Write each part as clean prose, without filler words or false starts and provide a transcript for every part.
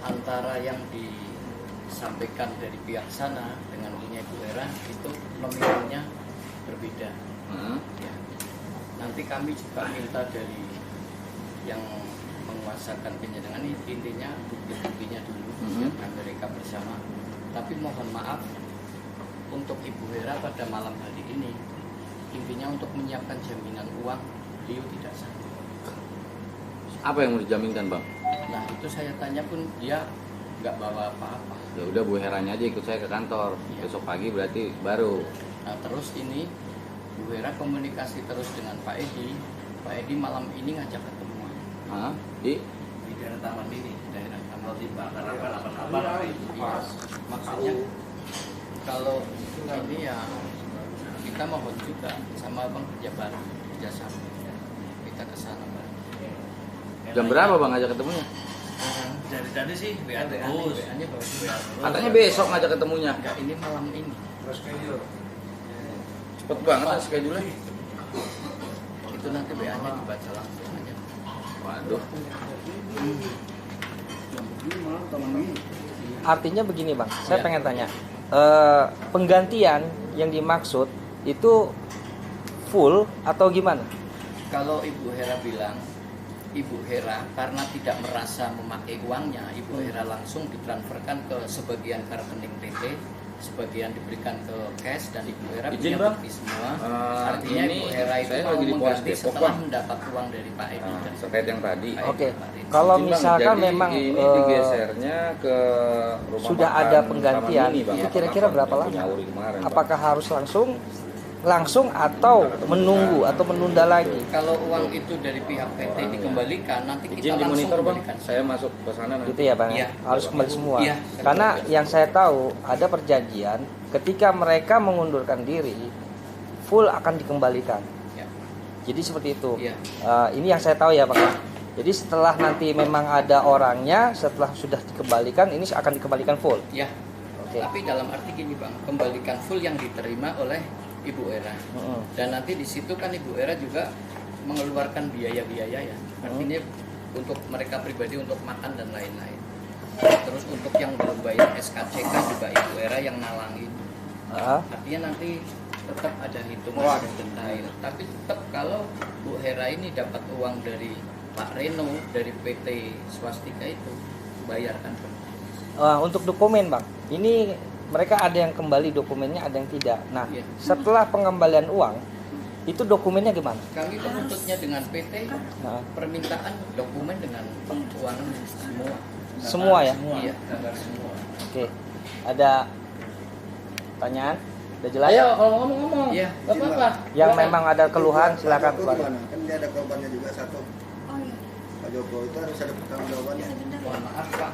antara yang disampaikan dari pihak sana dengan punya Ibu Hera itu nominalnya berbeda. Ya. Nanti kami juga minta dari yang menguasakan penyedangan ini, intinya bukti-buktinya dulu yang mereka bersama. Tapi mohon maaf untuk Ibu Hera pada malam hari ini, intinya untuk menyiapkan jaminan uang, beliau tidak sanggup. Apa yang mau dijaminkan, Bang? Nah itu saya tanya pun dia nggak bawa apa-apa. Ya udah, Bu Heranya aja ikut saya ke kantor. Iya. Besok pagi berarti baru. Nah terus ini Bu Hera komunikasi terus dengan Pak Edi. Pak Edi malam ini ngajak ketemuan Di daerah Taman Mini, daerah Taman di apa iya. Maksudnya kalau ini ya kita mohon juga sama Bang kerjasama kita ke sana, Bang. jam berapa, Bang, ngajak ketemunya? Dari tadi sih WA terus. WA-nya bagus. Katanya besok ngajak ketemunya. Enggak, ini malam ini. Cepet banget schedule-nya. Itu nanti WA-nya dibaca langsung aja. Waduh. Artinya begini, Bang, saya pengen tanya, penggantian yang dimaksud itu full atau gimana? Kalau Ibu Hera bilang, Ibu Hera karena tidak merasa memakai uangnya, Ibu Hera langsung ditransferkan ke sebagian ke rekening PT, sebagian diberikan ke cash, dan Ibu Hera Izin, punya Bang. bukti semua. Artinya ini Ibu Hera itu saya mau lagi di Polres mengganti Depok, setelah Bang. mendapat uang dari Pak Edi. dan Terkait yang tadi. Pak Edi Oke. kemarin. Kalau Izin, Bang. misalkan Jadi memang ini digesernya ke rumah sudah makan ada penggantian, Taman Mini, Bang. itu kira-kira berapa Yang lama? punya Auri kemarin, Bang. Apakah harus langsung atau menunggu atau menunda lagi? Kalau uang itu dari pihak PT dikembalikan, nanti kita Izin langsung dimonitor, Bang. kembalikan. Saya masuk ke sana nanti. Gitu ya, Bang? Iya. Harus kembali semua. Iya. Karena yang saya tahu ada perjanjian ketika mereka mengundurkan diri full akan dikembalikan. Ya. Jadi seperti itu. Iya. Ini yang saya tahu ya, Pak. Jadi setelah nanti memang ada orangnya, setelah sudah dikembalikan, ini akan dikembalikan full. Ya. Oke. Tapi dalam arti gini, Bang, kembalikan full yang diterima oleh Ibu Hera. Dan nanti di situ kan Ibu Hera juga mengeluarkan biaya-biaya ya. Artinya untuk mereka pribadi untuk makan dan lain-lain. Terus untuk yang belum bayar SKCK juga Ibu Hera yang nalangin. Artinya nanti tetap ada hitungan yang detail. Tapi tetap kalau Bu Hera ini dapat uang dari Pak Reno, dari PT Swastika itu, bayarkan. Untuk dokumen, Bang, ini mereka ada yang kembali dokumennya, ada yang tidak. Nah, Iya. setelah pengembalian uang, itu dokumennya gimana? Kami menuntutnya dengan PT, Nah, permintaan dokumen dengan uang semua. semua ya? Iya, gambar semua. Oke. Ada pertanyaan? Udah jelas? Ayo, kalau ngomong-ngomong. Iya. Gak apa-apa. Yang memang ada keluhan silakan, Pak Pak. Joko gimana? Kan dia ada korbannya juga satu. Oh iya, Pak Joko itu harus ada pertanggungjawabannya. sebentar. Mohon maaf Pak,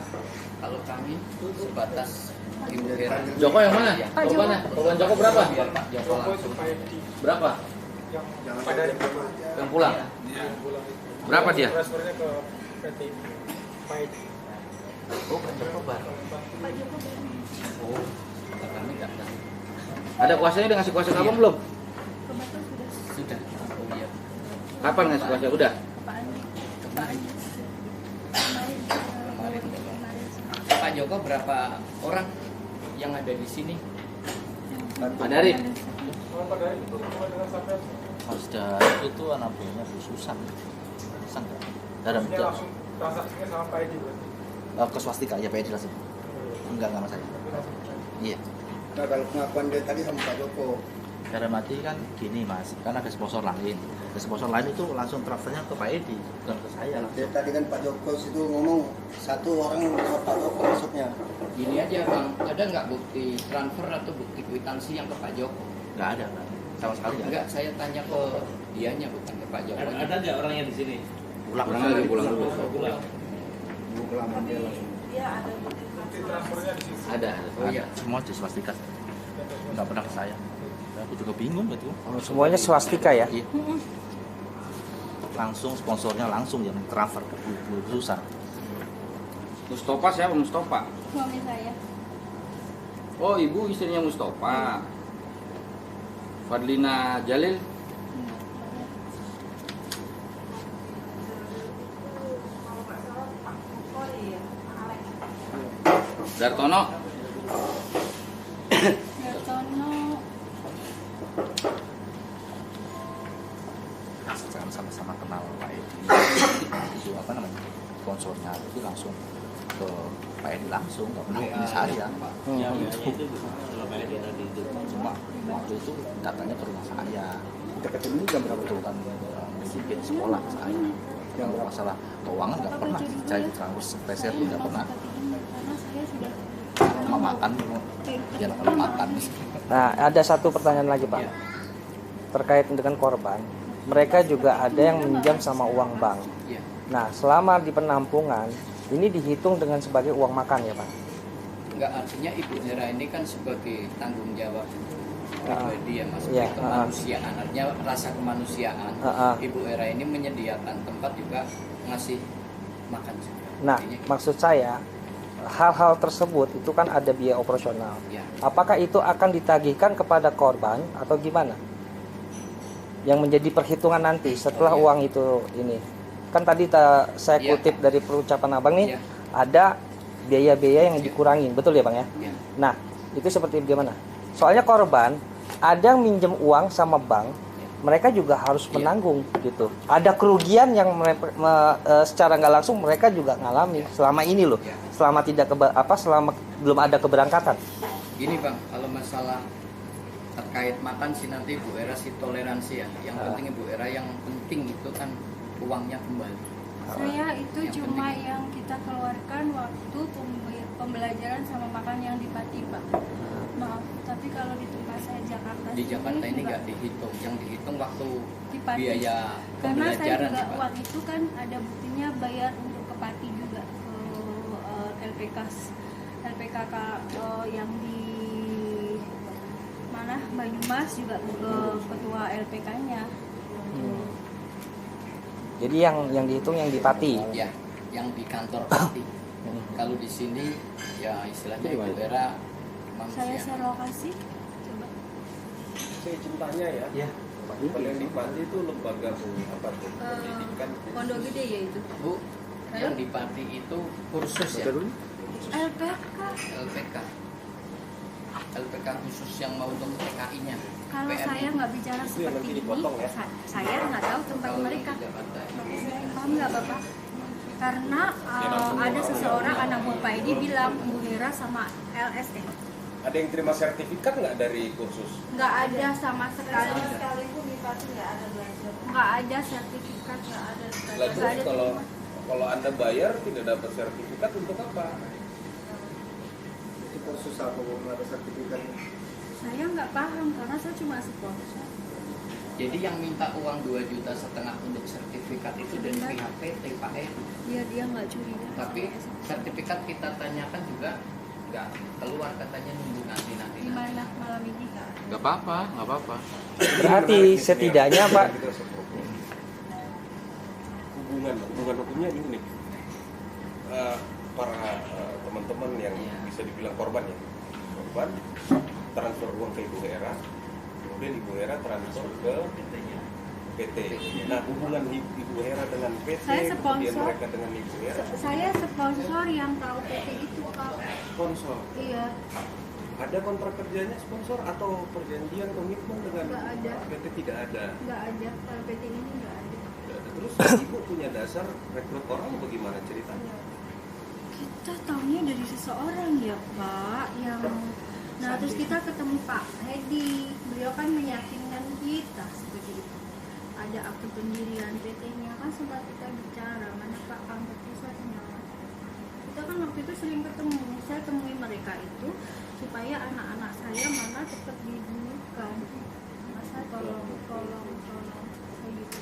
kalau kami sebatas Ibu Hera. Joko yang mana? Pak Joko. Korbannya? Korban Joko berapa? Biar Pak Joko langsung. Berapa? Jangan pada Yang pulang? Berapa dia? Transfernya ke PT Paid. Oh, Pak Joko baru. Pak Joko belum. Oh, kami nggak tahu. Ada kuasanya, udah ngasih kuasa ke abang belum? Ke Batu sudah. Sudah. Oh iya. Kapan ngasih kuasa? Udah? Apaan? Kemarin. Kemarin. Kemarin. Kemarin. Pak Joko berapa orang yang ada di sini? Pak Darin? Kalau pada itu cuma dengan sampai Mas Dari itu anak buahnya Bu Susan. Susan kan? Dalam ini langsung transaksinya sama Paid berarti. ke swastika ya Pak jelasin. Enggak sama saya. Iya. Nah kalau pengakuan dia tadi sama Pak Joko, Karena mati kan gini Mas, kan ada sponsor lain. Ada sponsor lain itu langsung transfernya ke Pak Edi, bukan ke saya dia langsung. tadi kan Pak Joko itu ngomong satu orang sama Pak Joko masuknya. Gini aja Bang, ada nggak bukti transfer atau bukti kwitansi yang ke Pak Joko? Enggak ada, Pak. Sama sekali enggak. Enggak, saya tanya ke dianya bukan ke Pak Joko. Ada nggak orangnya di sini? Pulang Pulang lagi, pulang dulu. Pulang. Kelamaan dia langsung. Dia ada bukti Bukti transfernya di situ. Ada. Oh, iya. Semua di swastika. Enggak pernah ke saya. Aku juga bingung gitu. Semuanya swastika ya? Iya. Langsung sponsornya langsung yang transfer ke Bu Susan. Mustafa siapa? Mustafa? suami saya. Oh, ibu istrinya Mustafa. Fadlina Jalil. Oh iya, Alex. Dartono. Dartono. Sama-sama kenal Pak Edi. Itu apa namanya? Sponsornya itu langsung ke Pak Edi langsung, nggak pernah hubungi saya. Cuma waktu itu datanya ke rumah saya. Ini jam berapa? Itu kan disiplin sekolah saya. Yang masalah keuangan nggak pernah saya transfer spesial pun nggak pernah. Karena saya sudah Mau makan, ya kalau makan. Nah, ada satu pertanyaan lagi, Pak. Terkait dengan korban, mereka juga ada yang minjam sama uang bank. Iya. Nah, selama di penampungan, ini dihitung dengan sebagai uang makan ya, Pak? Enggak, artinya Ibu Hera ini kan sebagai tanggung jawab pribadi ya Mas, Iya, kemanusiaan, artinya rasa kemanusiaan. Ibu Hera ini menyediakan tempat juga ngasih makan juga. Nah, Artinya, maksud saya hal-hal tersebut itu kan ada biaya operasional. ya, Apakah itu akan ditagihkan kepada korban atau gimana? Yang menjadi perhitungan nanti setelah Oh, iya. uang itu ini. Kan tadi saya Iya. kutip dari perucapan Abang nih, Iya. ada biaya-biaya yang Iya. dikurangin. Betul ya, Bang ya? ya. Nah, itu seperti bagaimana? Soalnya korban ada yang minjem uang sama bank, mereka juga harus Iya. menanggung gitu. Ada kerugian yang secara nggak langsung mereka juga ngalami selama ini loh. Iya. Selama selama belum ada keberangkatan. Gini Bang, kalau masalah terkait makan sih nanti Ibu Hera sih toleransi ya. Yang penting Ibu Hera yang penting itu kan uangnya kembali. Saya itu Yang cuma penting. yang kita keluarkan waktu pembelajaran sama makan yang di Pati, Pak. Maaf, tapi kalau di tempat saya Jakarta Di Jakarta ini juga nggak dihitung, yang dihitung waktu di Pati. biaya Karena saya pembelajaran juga sih, Pak. uang itu kan ada buktinya bayar untuk ke Pati juga ke LPKK yang di mana Banyumas juga ke ketua LPK-nya. Jadi yang dihitung yang di Pati. Ya, yang di kantor Pati. Kalau di sini ya istilahnya Ibu Hera Saya manusia. share lokasi. Coba. Saya izin tanya ya. Iya. Kalau yang di Pati itu lembaga apa tuh? Pendidikan. Pondok Gede ya itu. Bu, yang di Pati itu kursus ya. LPK. LPK khusus yang mau untuk TKI-nya. Kalau PMI. saya nggak bicara Itu yang seperti nanti ini, dipotong ya? saya nggak tahu tempat Kalau mereka. di Jakarta ya. Paham nggak Bapak? Karena ada seseorang anak buah Pak Edi bilang Bu Hera sama LSM. Ada yang terima sertifikat nggak dari kursus? Nggak ada sama sekali. Sekalipun di Pati nggak ada belajar. Nggak ada sertifikat, nggak ada. Lah terus Nggak ada kalau terima. Anda bayar tidak dapat sertifikat untuk apa? Itu kursus apa belum ada sertifikatnya? Saya nggak paham karena saya cuma sponsor. Jadi yang minta uang 2,5 juta untuk sertifikat itu dari pihak PT Pak Edi. Dia nggak curiga. Tapi sertifikat kita tanyakan juga nggak keluar, katanya nunggu nanti. Di mana malam ini? Nggak apa-apa, nggak apa-apa. Berarti setidaknya, Pak, hubungan hukumnya ini nih. Para teman-teman yang Iya. bisa dibilang korban ya, korban transfer uang ke Ibu Hera, kemudian Ibu Hera transfer ke PT-nya. PT. Nah, hubungan Ibu Hera dengan PT, Saya kemudian sponsor. mereka dengan Ibu Hera, Saya sponsor yang tahu PT itu Pak. sponsor. Iya. Ada kontrak kerjanya sponsor atau perjanjian komitmen dengan Nggak ada. PT? Tidak ada. Nggak ada, kalau PT ini nggak ada. Tidak ada. Terus Ibu punya dasar rekrut orang bagaimana ceritanya? Kita tahunya dari seseorang ya Pak yang nah terus kita ketemu Pak Hedi, beliau kan meyakinkan kita seperti itu. Ada akte pendirian PT-nya kan sempat kita bicara mana Pak kantor pusatnya. Kita kan waktu itu sering ketemu, saya temui mereka itu supaya anak-anak saya mana cepat didulukan. Masa tolong saya gitu.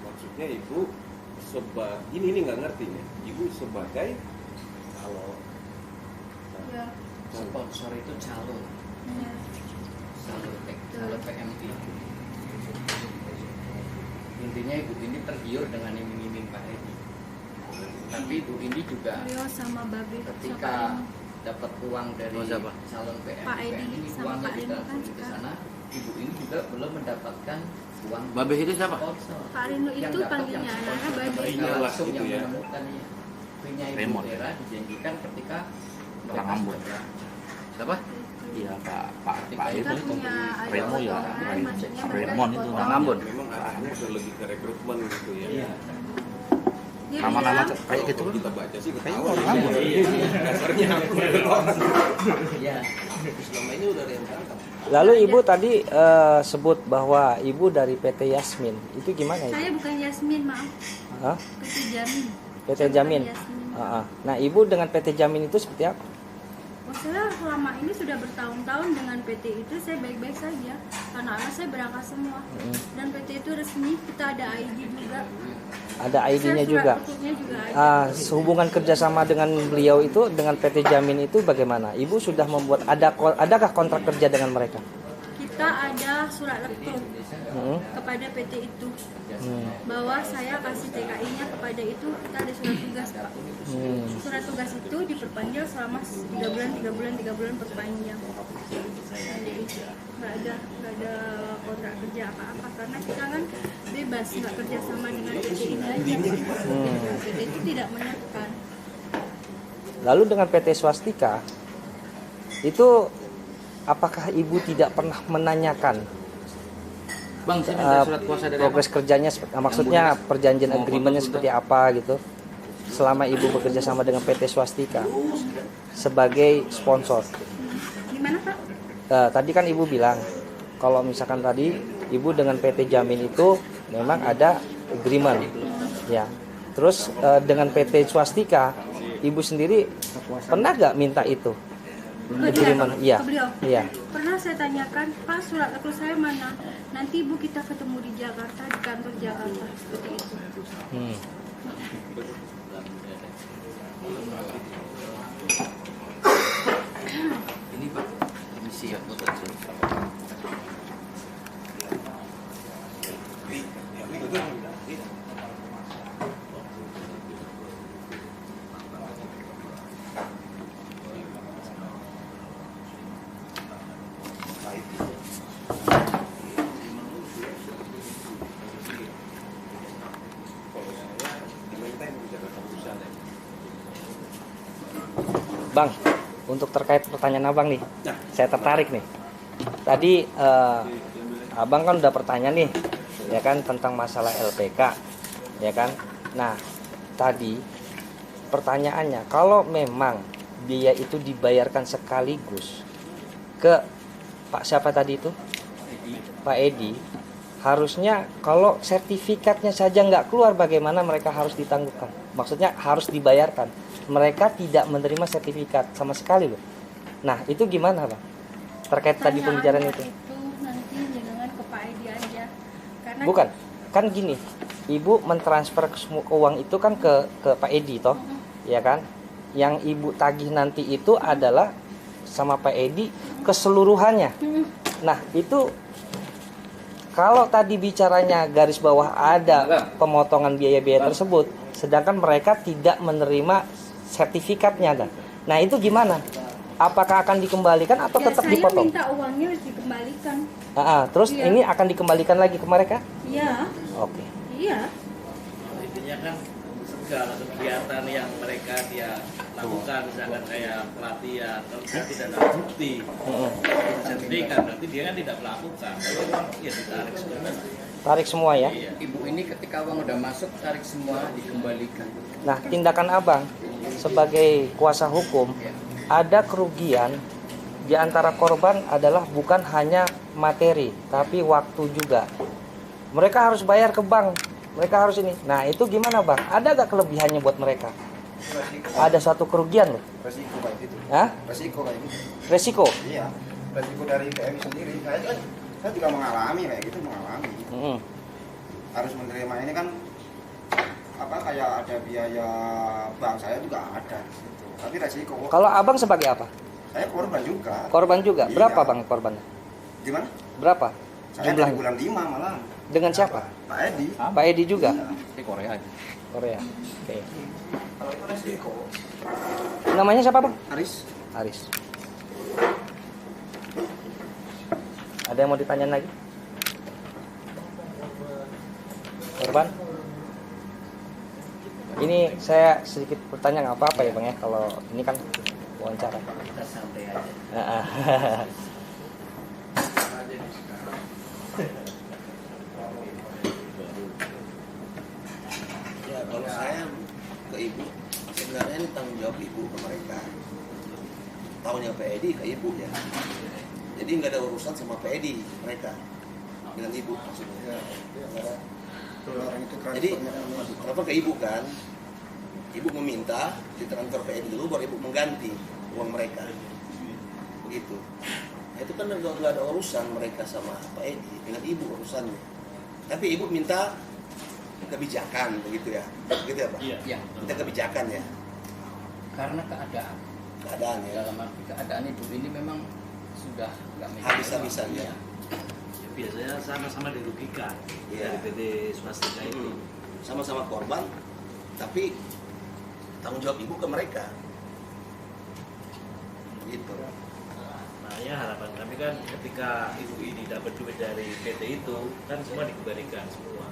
Maksudnya Ibu ini nggak ngerti nih. Ibu sebagai kalau Ya, Sponsor itu calon ya. calon PMI. Intinya Ibu ini tergiur dengan iming-iming Pak Edi. Tapi Ibu ini juga Beliau sama Babe ketika dapat uang dari siapa? calon PMI, Pak Edi ini sama uangnya Pak Reno ditransfer kan ke juga. sana. Ibu ini juga belum mendapatkan uang Babe itu siapa? sponsor. Pak Reno Yang itu dapat panggilnya yang anak-anak sponsor Babe. mereka Iya lah, langsung gitu yang ya. menemukan ya. Punya Ibu Remon. Hera dijanjikan ketika orang Ambon. Siapa? Iya Pak Kita itu punya ada Remo ya, potongan, maksudnya mereka Raymond itu dipotong. orang Ambon. Memang arahnya udah lebih ke rekrutmen gitu ya. Dia Nama-nama bilang, kayak gitu Kalau kita baca sih kayaknya ketahuan. orang Ambon. Dasarnya orang. Iya. Selama ini udah ada yang berangkat. Lalu ibu tadi sebut bahwa ibu dari PT Yasmin. Itu gimana itu? saya bukan Yasmin, maaf. Hah? PT Jamin. PT Saya Jamin. bukan Yasmin. Nah, ibu dengan PT Jamin itu seperti apa? Oh, saya selama ini sudah bertahun-tahun dengan PT itu saya baik-baik saja. Anak-anak saya berangkat semua. Dan PT itu resmi, kita ada ID juga. Ada ID-nya Saya surat juga. tutuknya juga ada. Hubungan kerjasama dengan beliau itu, dengan PT Jamin itu bagaimana? Ibu sudah membuat adakah kontrak kerja dengan mereka? Kita ada surat lektur Hmm. kepada PT itu bahwa saya kasih TKI-nya kepada itu, kita ada surat tugas, Pak. Surat tugas itu diperpanjang selama 3 bulan perpanjang. Nggak ada kontrak kerja apa-apa karena kita kan bebas nggak kerja sama dengan PT ini aja. PT itu tidak menekan. Lalu dengan PT Swastika itu apakah ibu tidak pernah menanyakan Bang, saya minta surat kuasa dari progres kerjanya, maksudnya perjanjian agreementnya seperti apa gitu, selama ibu bekerja sama dengan PT Swastika sebagai sponsor? Gimana, Pak? Tadi kan ibu bilang kalau misalkan tadi ibu dengan PT Jamin itu memang ada agreement, ya. Terus dengan PT Swastika, ibu sendiri pernah gak minta itu? Agreement, iya. Ke beliau? Iya. Pernah saya tanyakan, Pak, surat lektur saya mana? Nanti ibu kita ketemu di Jakarta, di kantor Jakarta, seperti itu. ini Pak. Komisi ya, Bang, untuk terkait pertanyaan abang nih, saya tertarik nih. Tadi abang kan udah pertanyaan nih, ya kan, tentang masalah LPK, ya kan. Nah, tadi pertanyaannya, kalau memang biaya itu dibayarkan sekaligus ke Pak siapa tadi itu, Pak Edi, harusnya kalau sertifikatnya saja nggak keluar, bagaimana mereka harus ditangguhkan? Maksudnya harus dibayarkan. Mereka tidak menerima sertifikat sama sekali loh. Nah, itu gimana, Bang? Terkait tadi pembicaraan itu. Nanti jangan ke Pak Edi aja. Karena Bukan, kan gini, ibu mentransfer semua uang itu kan ke Pak Edi toh, ya kan? Yang ibu tagih nanti itu adalah sama Pak Edi keseluruhannya. Nah, itu kalau tadi bicaranya garis bawah ada pemotongan biaya-biaya tersebut, sedangkan mereka tidak menerima sertifikatnya. Nah, itu gimana? Apakah akan dikembalikan atau ya, tetap saya dipotong? minta uangnya harus dikembalikan. Terus Iya. ini akan dikembalikan lagi ke mereka? Iya, Oke. iya. Intinya kan segala kegiatan yang mereka dia lakukan, misalkan kayak pelatihan, kalau dia tidak ada bukti sertifikat, berarti dia kan tidak melakukan. Kalau memang ya ditarik semua. Tarik semua ya. Ibu ini ketika uang udah masuk, tarik semua, dikembalikan. Nah, tindakan abang sebagai kuasa hukum, ada kerugian di antara korban adalah bukan hanya materi, tapi waktu juga. Mereka harus bayar ke bank, mereka harus ini. Nah, itu gimana, Bang? Ada gak kelebihannya buat mereka? Ada suatu kerugian loh. Resiko kayak gitu. Hah? Resiko kayak gitu. Resiko. Iya. Resiko dari PMI sendiri. Saya juga mengalami kayak gitu, mengalami. Harus menerima ini kan apa, kayak ada biaya bank saya juga ada gitu. Tapi resiko. Kalau abang sebagai apa? Saya korban juga. Korban juga. Iya. Berapa, Bang, korbannya? Gimana? Berapa Saya dari jumlahnya? bulan 5 malah. Dengan siapa? Pak Edi. Pak Edi juga. Iya. Di Korea aja. Korea. Oke. Kalau itu resiko. Namanya siapa, Bang? Aris. Aris. Ada yang mau ditanya lagi? Korban? Ini saya sedikit bertanya, nggak apa-apa ya, Bang ya. Kalau ini kan wawancara. Kita santai aja. Ya kalau saya ke ibu, sebenarnya ini tanggung jawab ibu ke mereka. Tahunya Pak Edi ke ibu ya. Jadi nggak ada urusan sama Pak Edi mereka dengan ibu maksudnya. Orang itu Jadi kenapa ke ibu kan? Ibu meminta ditransfer Pak Edi dulu, baru ibu mengganti uang mereka. Begitu. Nah, itu kan nggak ada urusan mereka sama Pak Edi, dengan ibu urusannya. Tapi ibu minta kebijakan begitu ya, begitu ya Pak? Ya, Minta kebijakan ya, karena keadaan ya. dalam arti keadaan ibu ini memang sudah nggak mikir Habis-habisan ya. Biasanya sama-sama dirugikan Iya. dari PT swastika itu. Sama-sama korban, tapi tanggung jawab ibu ke mereka. Gitu. Makanya harapan kami kan ketika ibu ini dapat duit dari PT itu kan semua dikembalikan semua.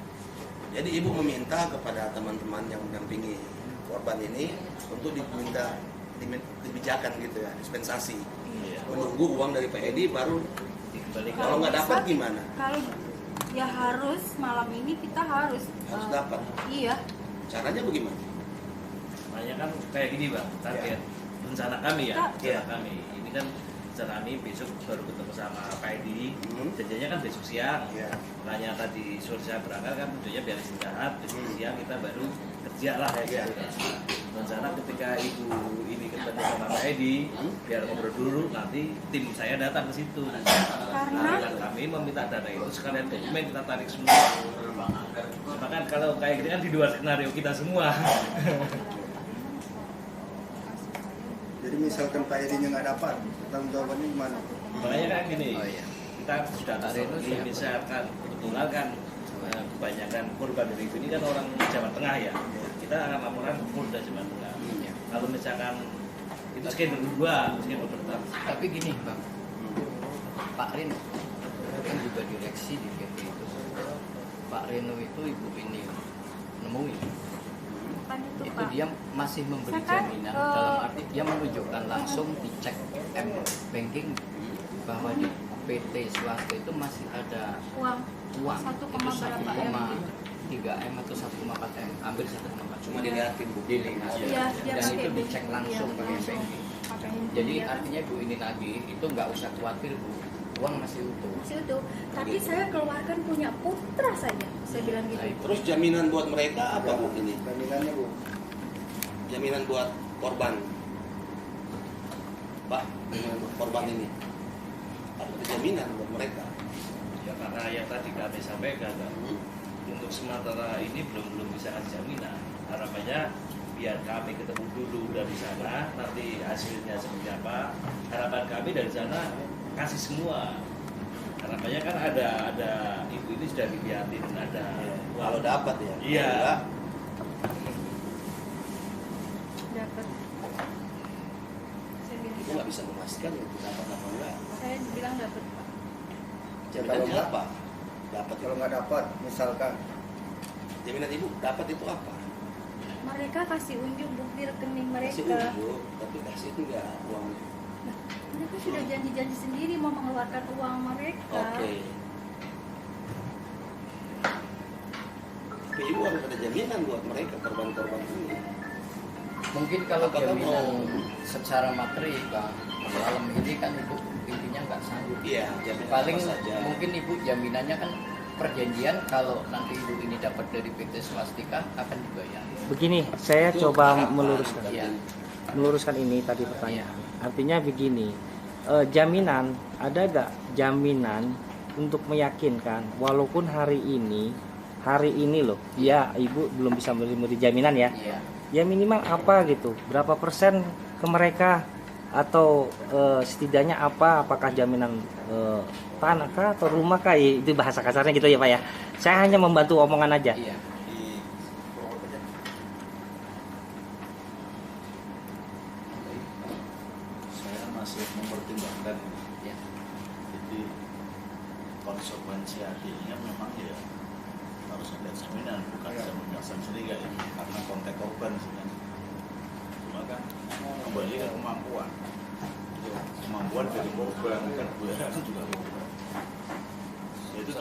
Jadi ibu meminta kepada teman-teman yang mendampingi korban ini untuk diminta kebijakan gitu ya, dispensasi. Iya. Menunggu uang dari Pak Edi baru Dikembalikan. kalau nggak dapat gimana? Kalau ya harus malam ini kita harus Harus dapat. Iya. Caranya bagaimana? Makanya kan kayak gini Bang, target rencana kami ya, Iya. rencana kami. Ini kan rencana kami besok baru ketemu sama Pak Edi. Janjinya kan besok siang. Iya. Makanya tadi sore saya berangkat kan tujuannya biar istirahat, besok siang kita baru kerja lah ya. Rencana ketika ibu ini ketemu sama Pak Edi, biar ngobrol dulu, nanti tim saya datang ke situ. Karena Kami meminta data itu sekalian dokumen kita tarik semua. Cuma kan kalau kayak gini kan di luar skenario kita semua. Jadi misalkan Pak Edi-nya nggak dapat, tanggung jawabannya gimana? Makanya kan gini, Oh, iya. kita sudah tahu misalkan kebetulan kan kebanyakan korban dari ini kan orang Jawa Tengah ya. Kita akan laporan ke Polda Jawa Tengah. Kalau misalkan itu skenario kedua, skenario pertama. Tapi gini Bang, Pak Reno kan juga direksi di PT itu. Pak Reno itu ibu ini nemuin bukan itu itu Pak. dia masih memberi Saya kan, jaminan dalam arti dia menunjukkan langsung dicek M banking bahwa di PT swasta itu masih ada Uang uang 1,3 M. 1,3 M atau 1,4 M, hampir 1,4 Cuma dilihatin bu. dilihat Iya, dia dan pakai itu bu. dicek langsung Iya, pakai langsung. banking. Pakai handphone Jadi dia. artinya Bu ini nagih itu nggak usah khawatir Bu, uang masih utuh. Masih utuh. Tapi saya keluarkan punya putra saja. Saya bilang gitu. Nah, itu. Terus jaminan buat mereka apa bu ini? Jaminannya Bu. Jaminan buat korban, Pak, jaminan buat korban ini. Ada jaminan buat mereka. Ya karena yang tadi kami sampaikan kan, untuk sementara ini belum bisa kasih jaminan. Harapannya biar kami ketemu dulu dari sana, nanti hasilnya seperti apa. Harapan kami dari sana kasih semua. Harapannya kan ada ibu ini sudah dilihatin ada Kalau dapat ya. Iya. Kalau enggak, Dapat. Saya bilang itu nggak bisa memastikan itu dapat apa enggak. saya bilang dapat Pak. Jaminannya apa? Dapat Kalau nggak dapat, misalkan jaminan ibu dapat itu apa? Mereka kasih unjuk bukti rekening Kasih mereka. unjuk, tapi kasih itu enggak uang. Nah, mereka sudah janji-janji sendiri mau mengeluarkan uang mereka. Oke. Tapi ibu harus ada jaminan buat mereka korban-korban ini. Mungkin kalau Apakah jaminan mau- secara materi Bang, malam ini kan Ibu intinya nggak sanggup. Iya, jaminan Paling apa saja. mungkin Ibu jaminannya kan perjanjian kalau nanti Ibu ini dapat dari PT Swastika akan dibayar. Begini, saya Itu coba harapan meluruskan. Iya. Meluruskan ini tadi pertanyaan. Artinya begini, jaminan ada gak jaminan untuk meyakinkan walaupun hari ini loh, ya ibu belum bisa memberi jaminan ya. Iya. Ya minimal apa gitu, berapa persen ke mereka atau setidaknya apa? Apakah jaminan tanah kah atau rumah kah? Ya, itu bahasa kasarnya gitu ya Pak ya. Saya hanya membantu omongan aja. Iya. Di Saya masih mempertimbangkan ini. Iya. Jadi konsekuensi akhirnya memang ya harus ada jaminan, bukan saya menyelesaikan sendiri ya, karena konteks korban sih kan. Cuma kan kembali ke kemampuan dari korban kan Bu Hera kan juga itu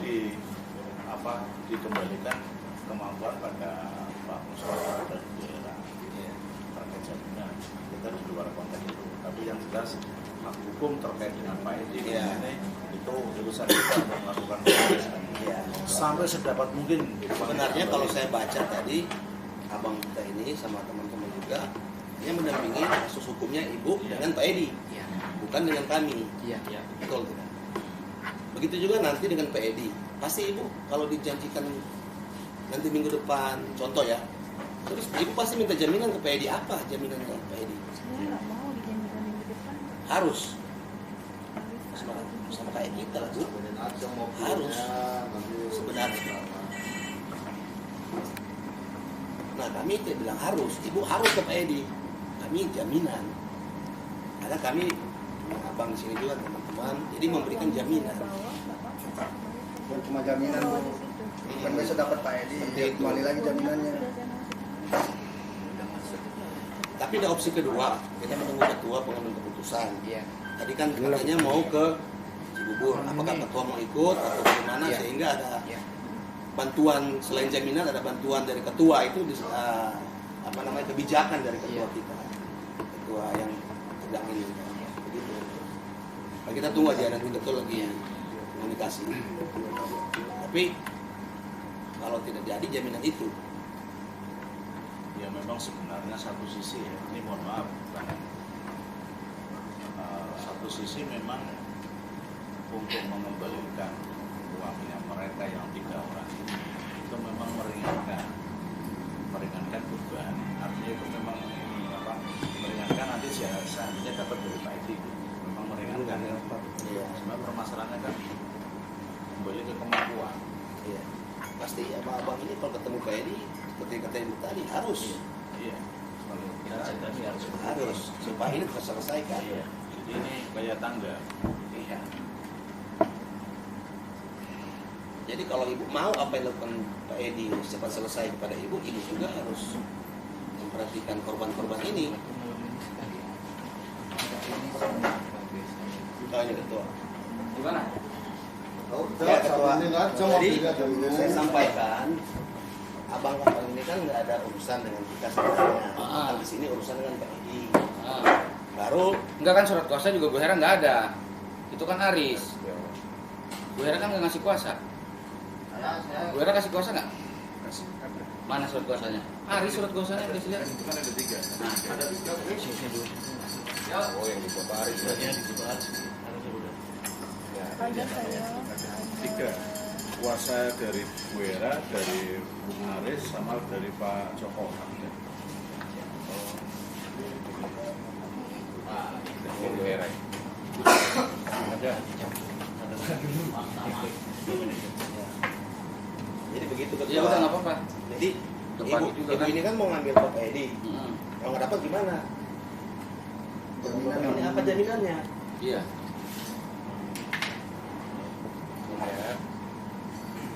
dikembalikan kemampuan pada Pak Musyawarah dan Bu Hera terkait jaminan. Kita di luar konteks itu, tapi yang jelas hak hukum terkait dengan Pak Edi ini itu urusan kita untuk melakukan proses sampai sedapat mungkin. Sebenarnya kalau saya baca tadi abang kita ini sama teman-teman juga, dia mendampingi kasus hukumnya ibu dengan Pak Edi, bukan dengan kami. Betul tidak? Begitu juga nanti dengan Pak Edi. Pasti ibu kalau dijanjikan nanti minggu depan, contoh ya, terus ibu pasti minta jaminan ke Pak Edi. Apa jaminannya Pak Edi? Saya nggak mau dijanjikan minggu depan. Harus sama kayak kita lah Bu. Harus sebenarnya. Nah kami tidak bilang harus, ibu harus ke Pak Edi. Kami jaminan. Karena kami abang di sini juga teman-teman, jadi memberikan jaminan. Bukan cuma jaminan Bu, kan besok dapat Pak Edi, kembali lagi jaminannya. Tapi ada opsi kedua, kita menunggu ketua pengambil keputusan. Tadi kan katanya mau ke Cibubur, apakah ketua mau ikut atau bagaimana, sehingga ada bantuan selain jaminan, ada bantuan dari ketua itu kebijakan dari ketua kita, ketua yang sedang ini. Begitu. Nah, kita tunggu aja nanti betul lagi komunikasi. Tapi kalau tidak jadi jaminan itu, ya memang sebenarnya satu sisi ya, ini mohon maaf Bang. Satu sisi memang untuk mengembalikan uangnya mereka yang 3 orang itu memang meringankan beban. Artinya itu memang meringankan, nanti seandainya dapat dari Pak Edi memang meringankan. Sebenarnya permasalahannya kan kembali ke kemampuan. pasti abang ini kalau ketemu Pak Edi seperti kata ibu tadi harus. Harus supaya ini terselesaikan. Jadi ini kayak tangga. Jadi kalau ibu mau apa yang dilakukan Pak Edi cepat selesai kepada ibu juga harus memperhatikan korban-korban ini. Tanya ketua. Gimana? Ya, ketua. Jadi saya sampaikan, abang-abang ini kan nggak ada urusan dengan kita sebenarnya. Di sini urusan dengan Pak Edi. Baru Enggak kan surat kuasa juga Bu Hera nggak ada. Itu kan Aris. Bu Hera kan nggak ngasih kuasa. Bu Hera kasih kuasa nggak? Mana surat kuasanya? Aris surat kuasanya kasih lihat. Itu kan ada 3. Nah, ada 3. Oh, yang di foto Aris. Yang di foto Aris. Ada saya. 3. Kuasa dari Bu Hera, dari Bung Aris, sama dari Pak Joko. Bu Hera. Ada. jadi begitu ketua. Ya udah nggak apa-apa. Jadi ibu ini kan mau ngambil Pak Edi. Kalau nggak dapat gimana? Jaminannya apa jaminannya? Iya.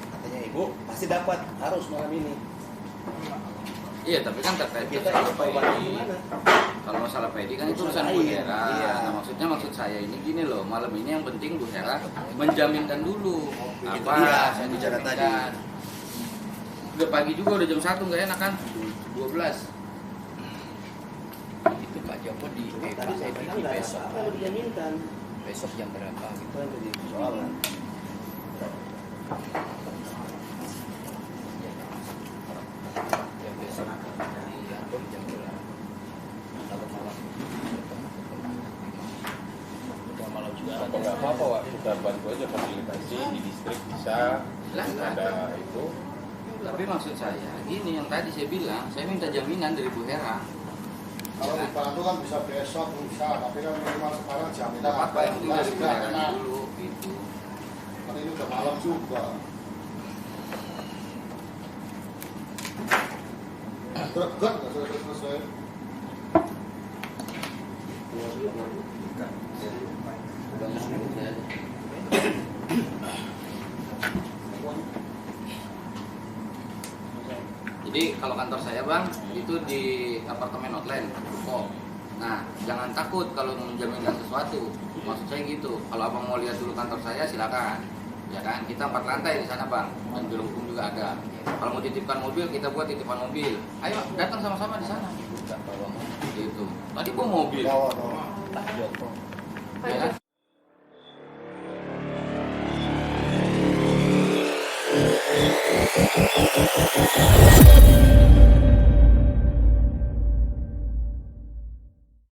Katanya ibu pasti dapat, harus malam ini. Iya, tapi kan terkait Kita masalah tahu Pak Edi. gimana? Kalau masalah Pak Edi kan itu urusan Bu Hera. Nah, maksud saya ini gini loh, malam ini yang penting Bu Hera menjaminkan dulu apa dia, yang bicara dijaminkan. Udah pagi juga, udah jam 1 nggak enak kan? 12. Itu Pak Joko di Tadi Pak saya Edi bilang di nggak ada besok. apa yang dijaminkan. Besok jam berapa gitu? Itu yang jadi persoalan. Ya besok diatur jam berapa? Kalau malam udah malam juga ada. Nggak apa-apa, Wak. Kita bantu aja fasilitasi di distrik bisa Lah, nggak ada itu. Tapi maksud saya, gini yang tadi saya bilang, saya minta jaminan dari Bu Hera. Kalau dibantu kan bisa besok, bisa, tapi kan minimal sekarang jaminan Apa yang tinggal di Bu nggak Hera kena. dulu, gitu. Kan ini udah malam juga. Greget nggak selesai. Jadi kalau kantor saya bang, itu di apartemen outline, Ruko. Nah, jangan takut kalau menjaminkan sesuatu. Maksud saya gitu. Kalau abang mau lihat dulu kantor saya, silakan. Ya kan, kita 4 lantai di sana bang, dan biro hukum juga ada. Kalau mau titipkan mobil, kita buat titipan mobil. Ayo datang sama-sama di sana. Gitu. Tadi gua mobil. Bawa. Ya kan?